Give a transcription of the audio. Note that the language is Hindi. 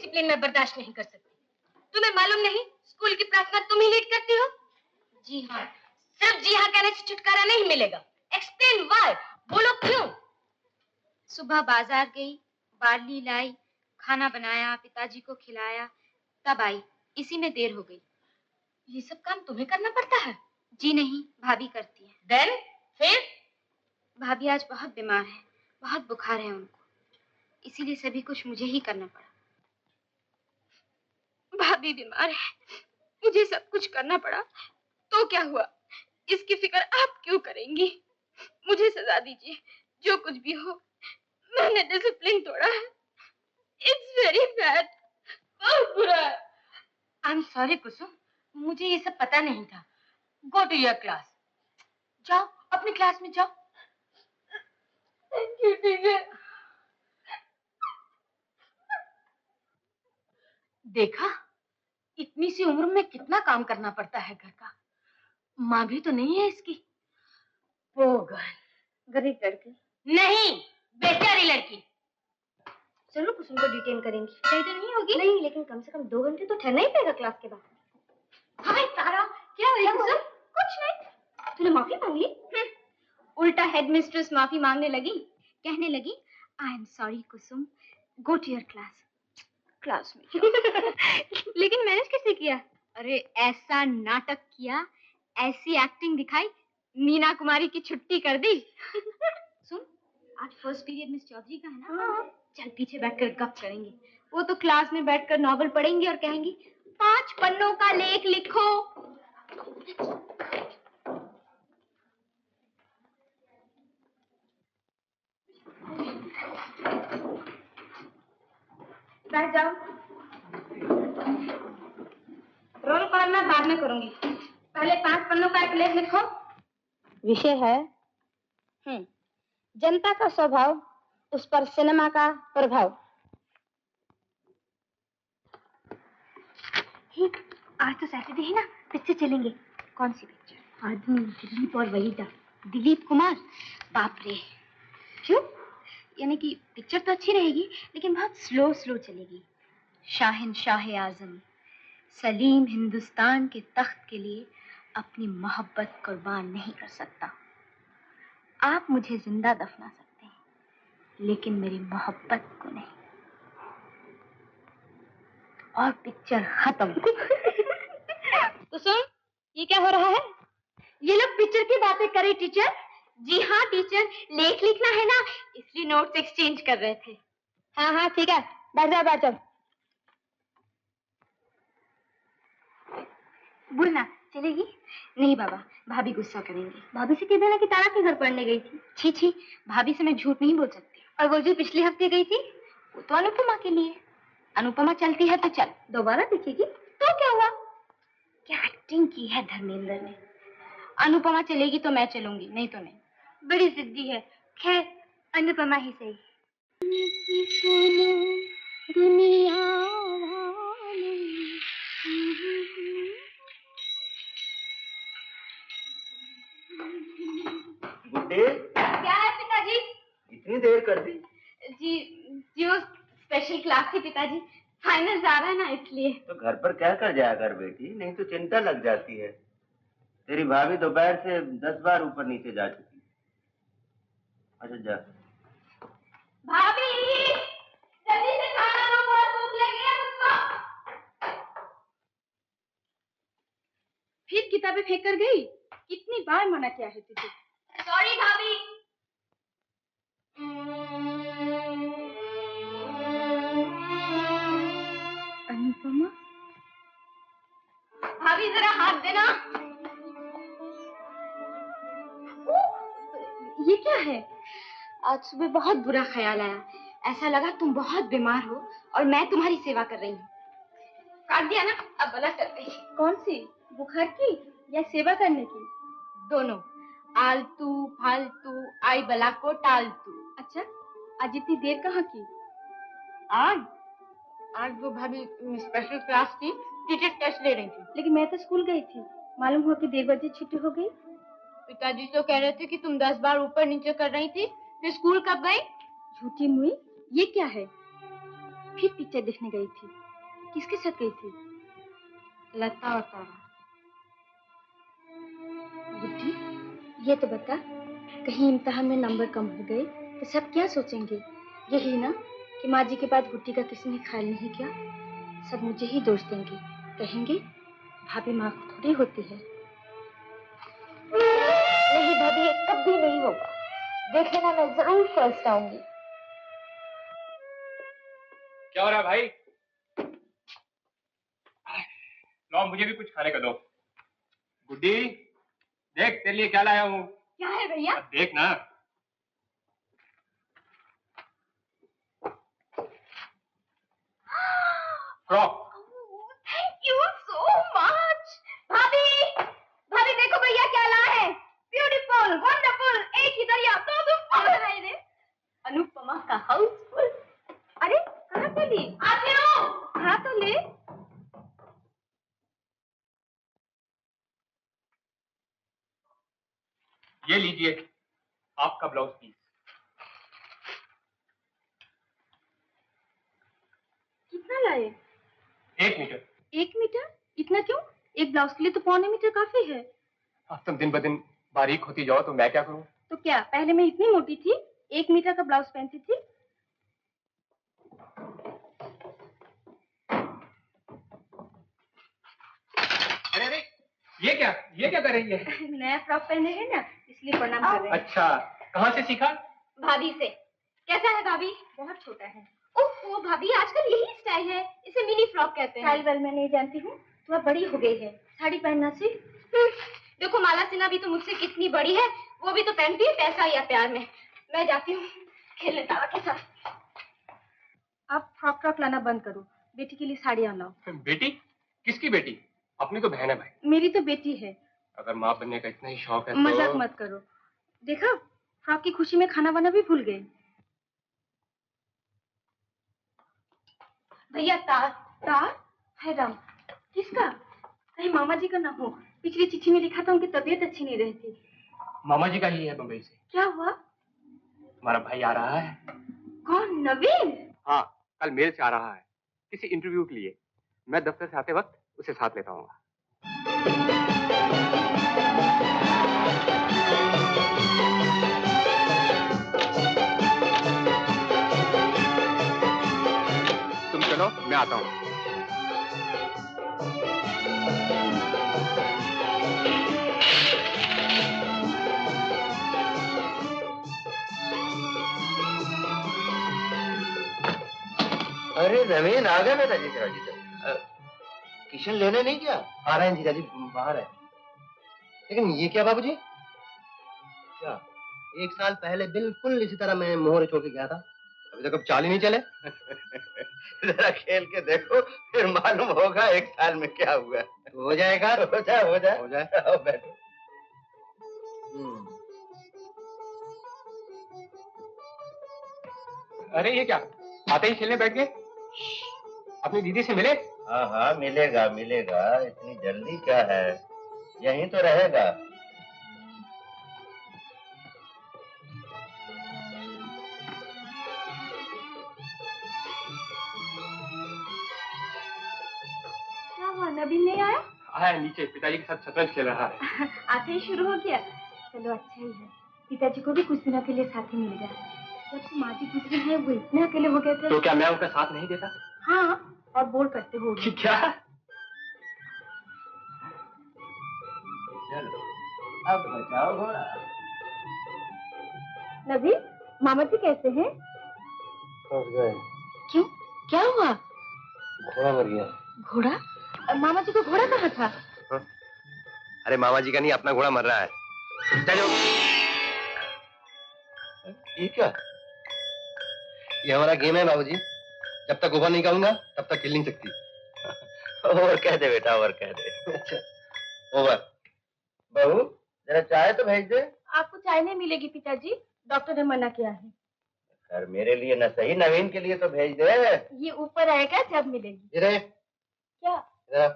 डिसिप्लिन मैं बर्दाश्त नहीं कर सकती। तुम्हें मालूम नहीं स्कूल की प्रार्थना तुम ही लीड करती हो? जी हाँ। सिर्फ जी हाँ कहने से छुटकारा नहीं मिलेगा। एक्सप्लेन व्हाई, बोलो क्यों? सुबह बाजार गई, बार्ली लाई, खाना बनाया, पिताजी को खिलाया, तब आई। इसी में देर हो गई। ये सब काम तुम्हें करना पड़ता है? जी नहीं, भाभी करती है। देन फिर? भाभी आज बहुत बीमार है, बहुत बुखार है उनको, इसीलिए सभी कुछ मुझे ही करना पड़ा। भाभी बीमार है, मुझे सब कुछ करना पड़ा, तो क्या हुआ? इसकी फिक्र आप क्यों करेंगी? मुझे सजा दीजिए, जो कुछ भी हो। मैंने डिसिप्लिन तोड़ा है। इट्स वेरी बैड, बहुत बुरा है। आई एम सॉरी कुसुम, मुझे ये सब पता नहीं था। Go to your class. जाओ अपनी क्लास में जाओ। Thank you teacher. देखा, इतनी सी उम्र में कितना काम करना पड़ता है घर का। माँ भी तो नहीं है इसकी। गरीब लड़की नहीं, बेचारी लड़की। चलो कुसुम को डिटेन करेंगे। सही तो नहीं होगी? नहीं, लेकिन कम से कम 2 घंटे तो ठहरना ही पड़ेगा क्लास के बाद। हाय तारा, क्या हुआ कुसुम? कुछ नहीं। तूने माफी मांगी? उल्टा हेडमिस्ट्रेस माफी मांगने लगी, कहने लगी I am sorry Kusum, go to your class. Class में लेकिन मैनेज कैसे किया? अरे ऐसा नाटक किया, ऐसी एक्टिंग दिखाई, मीना कुमारी की छुट्टी कर दी। सुन, आज फर्स्ट पीरियड मिस चौधरी का है ना? हाँ। चल पीछे बैठकर गप करेंगे। वो तो क्लास में बैठकर नॉवल पढ़ेंगी और कहेंगी 5 पन्नों का लेख लिखो। बैठ जाओ। रोल कॉल मैं बाद में करूंगी, पहले 5 पन्नों का एक लेख लिखो। विषय है जनता का स्वभाव, उस पर सिनेमा का प्रभाव। आज तो सैटरडे है ना, पिक्चर चलेंगे। कौन सी पिक्चर? आदमी, दिलीप और वहीदा। दिलीप कुमार? बाप रे, क्यों? यानी कि पिक्चर तो अच्छी रहेगी, लेकिन बहुत स्लो स्लो चलेगी। शाहिनशाह आजम सलीम हिंदुस्तान के तख्त के लिए अपनी मोहब्बत कुर्बान नहीं कर सकता। आप मुझे जिंदा दफना सकते हैं, लेकिन मेरी मोहब्बत को नहीं। और पिक्चर खत्म। तो सुन, ये क्या हो रहा है? ये लोग पिक्चर की बातें करें टीचर। जी हाँ टीचर, लेख लिखना है ना, इसलिए नोट्स एक्सचेंज कर रहे थे। हाँ हाँ ठीक है, बैठ जाओ बैठ जाओ। बोलना चलेगी? नहीं बाबा, भाभी गुस्सा करेंगे। भाभी से कह देना कि तारा के घर पढ़ने गई थी। छी छी, भाभी से मैं झूठ नहीं बोल सकती। और वो जो पिछले हफ्ते गई थी, वो तो अनुपमा के लिए। अनुपमा चलती है तो चल, दोबारा दिखेगी तो क्या हुआ? क्या एक्टिंग की है धर्मेंद्र ने। अनुपमा चलेगी तो मैं चलूंगी, नहीं तो नहीं। बड़ी जिद्दी है। खैर, अनुपमा ही सही। दुनिया गुड्डे, क्या है पिताजी? इतनी देर कर दी? जी जी, वो स्पेशल क्लास थी पिताजी, फाइनल जा रहा है ना इसलिए। तो घर पर क्या कर जाया कर बेटी, नहीं तो चिंता लग जाती है। तेरी भाभी दोपहर से 10 बार ऊपर नीचे जा चुकी। अच्छा जा। भाभी, जल्दी से खाना लो, बहुत भूख लगी है मुझको। फिर किताबें फेंक कर गई? कितनी बार मना किया है तुझे? सॉरी भाभी। अनुपमा, भाभी जरा हाथ देना। ये क्या है? आज सुबह बहुत बुरा ख्याल आया, ऐसा लगा तुम बहुत बीमार हो और मैं तुम्हारी सेवा कर रही हूँ। काट दिया ना, अब बला कर गई। कौन सी, बुखार की या सेवा करने की? दोनों, आलतू फालतू, आई बला को टालतू। अच्छा, आज इतनी देर कहाँ की? आज वो भाभी स्पेशल क्लास की टीचर टेस्ट ले रही थी। लेकिन मैं तो स्कूल गई थी, मालूम हुआ कि 1:30 बजे छुट्टी हो गई। पिताजी तो कह रहे थे कि तुम 10 बार ऊपर नीचे कर रही थी, फिर स्कूल कब गई? झूठी मुई, ये क्या है? फिर पिक्चर देखने गई थी। किसके साथ गई थी? लता और तारा। गुड्डी, ये तो बता, कहीं इम्तिहान में नंबर कम हो गए तो सब क्या सोचेंगे? यही ना कि माँ जी के बाद गुड्डी का किसी ने ख्याल नहीं किया। सब मुझे ही दोष देंगे, कहेंगे भाभी माँ को थोड़ी होती है। नहीं भाभी, ये कभी नहीं होगा। देख लेना, मैं जरूर फर्स्ट आऊंगी। क्या हो रहा है भाई? लो मुझे भी कुछ खाने का दो। गुड्डी, देख तेरे लिए क्या लाया हूँ। क्या है भैया? देख ना। Frock. Thank you so much. भाभी, भाभी देखो भैया क्या लाए हैं। ब्यूटीफुल, वंडरफुल, एक ही दरिया दो दूध है रे। अनुपमा का हाउसफुल। अरे कहाँ चली? आती हूँ। हाँ तो ले। ये लीजिए आपका ब्लाउज पीस। कितना लाए? 1 मीटर। 1 मीटर? इतना क्यों? एक ब्लाउज के लिए तो 1.25 मीटर काफी है। अब तुम दिन ब दिन बारीक होती जाओ तो मैं क्या करूं? तो क्या पहले मैं इतनी मोटी थी, 1 मीटर का ब्लाउज पहनती थी? अरे अरे, ये क्या कर रही है? नया फ्रॉक पहने हैं ना, इसलिए प्रणाम कर रहे हैं। अच्छा, कहाँ से सीखा? भाभी से। कैसा है भाभी? बहुत छोटा है। ओह भाभी, आजकल यही स्टाइल है, इसे मिनी फ्रॉक कहते हैं। स्टाइल वेल मैं नहीं जानती हूँ, तो अब बड़ी हो गई है, साड़ी पहनना सीख। देखो माला सिन्हा भी तो मुझसे कितनी बड़ी है, वो भी तो पहनती है पैसा या प्यार में। मैं जाती हूँ खेलने तारा के साथ। आप फ्रॉक लाना बंद करो, बेटी के लिए साड़ियाँ लाओ। बेटी? किसकी बेटी? अपनी तो बहन है भाई। मेरी तो बेटी है। अगर माँ बनने का इतना ही शौक है तो... मजाक मत करो। देखा, फ्रॉक की खुशी में खाना वाना भी भूल गए। भैया तार। तार है राम, किसका? कहीं मामा जी का ना हो। पिछली चिट्ठी में लिखा था उनकी तबीयत अच्छी नहीं रहती। मामा जी का ही है बम्बई से। क्या हुआ? हमारा भाई आ रहा है। कौन? नवीन? हाँ, कल मेल से आ रहा है किसी इंटरव्यू के लिए। मैं दफ्तर से आते वक्त उसे साथ लेता हूँ। तुम चलो, मैं आता हूँ। अरे नवीन आ गया बेटा जी। किशन लेने नहीं गया? आ रहे हैं जीजा जी, बाहर है। लेकिन ये क्या बाबूजी? क्या? 1 साल पहले बिल्कुल इसी तरह मैं मोहरे छोड़ के गया था, अभी तक अब चाल ही नहीं चले। जरा खेल के देखो, फिर मालूम होगा 1 साल में क्या हुआ। हो जाएगा। हो जाए। आओ बैठो। अरे ये क्या, आते ही खेलने बैठ गए? अपनी दीदी से मिले? हाँ मिलेगा, इतनी जल्दी क्या है, यहीं तो रहेगा। क्या हुआ, नवीन नहीं आया? आया नीचे, पिताजी के साथ शतरंज खेल रहा है। आते ही शुरू हो गया। चलो अच्छा ही है, पिताजी को भी कुछ दिनों के लिए साथी मिल गया। जब से माँ जी गुजरी है वो इतने अकेले हो गए थे। तो क्या मैं उनका साथ नहीं देता? हाँ, और बोल करते हो। क्या? चलो अब बचाओ घोड़ा। नवीन, मामा जी कैसे हैं? फंस गए। क्यों, क्या हुआ? घोड़ा मर गया। घोड़ा? मामा जी को घोड़ा कहाँ था? हाँ? अरे मामा जी का नहीं, अपना घोड़ा मर रहा है। चलो। ये क्या? ये हमारा गेम है बाबूजी, जब तक ओवर नहीं कहूंगा तब तक खेल नहीं सकती। और कह दे बेटा, और कह दे। अच्छा, ओवर। बहू जरा चाय तो भेज दे। आपको चाय नहीं मिलेगी पिताजी, डॉक्टर ने मना किया है। सर मेरे लिए न सही, नवीन के लिए तो भेज दे। ये ऊपर आएगा जब मिलेगी। इधर क्या? इधर